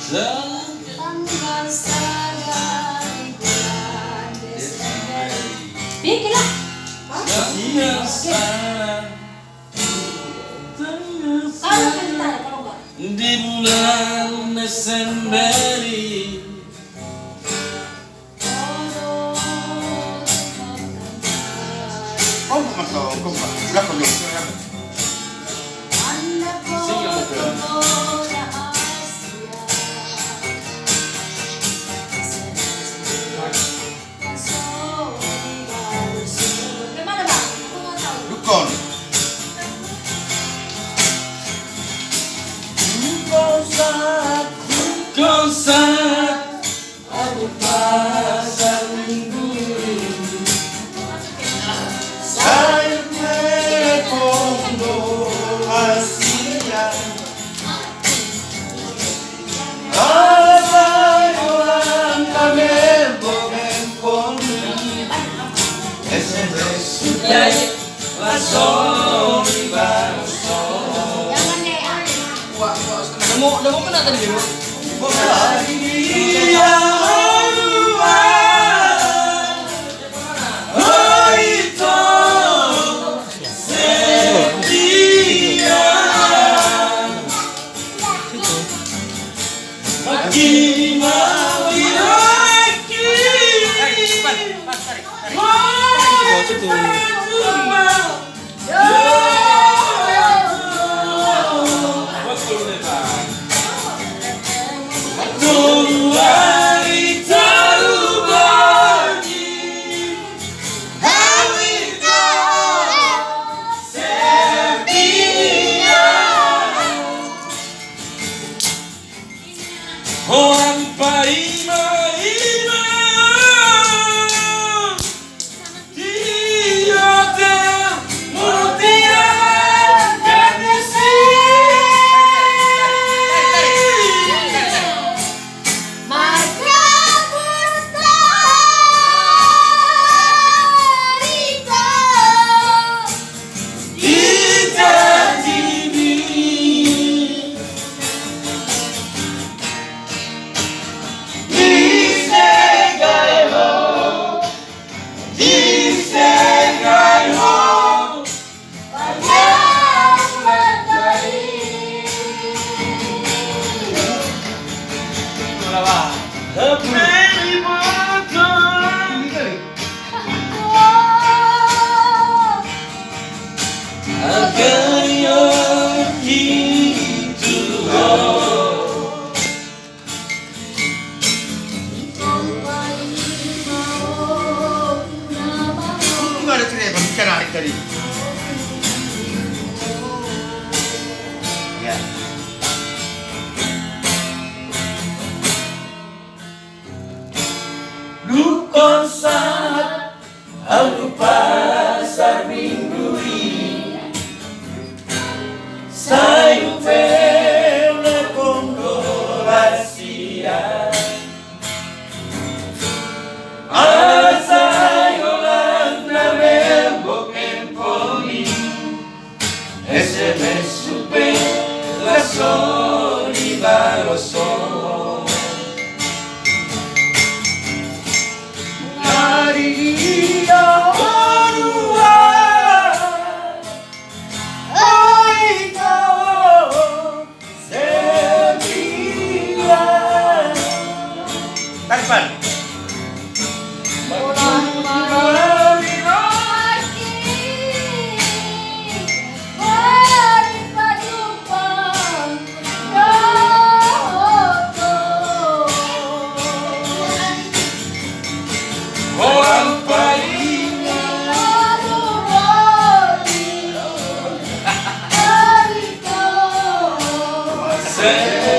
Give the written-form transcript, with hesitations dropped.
Tanggal sadari bulan Desember. Bikin lah. Kalau bentar, kalau enggak. Di bulan Desember. Oh, masuk, udah perlu. Dukon. Konsat aku pasar minggu Saya kondo Asia. Asayoran kami bogen kondi. SMS Yay Langsung Nemu kena tadi dulu. Tadi. Ya. Dukon saat aku pasar minggu ini Sayu pele kondo rahasia Asayolan na membok emponi SMS supe laso di baroso Taripan. Say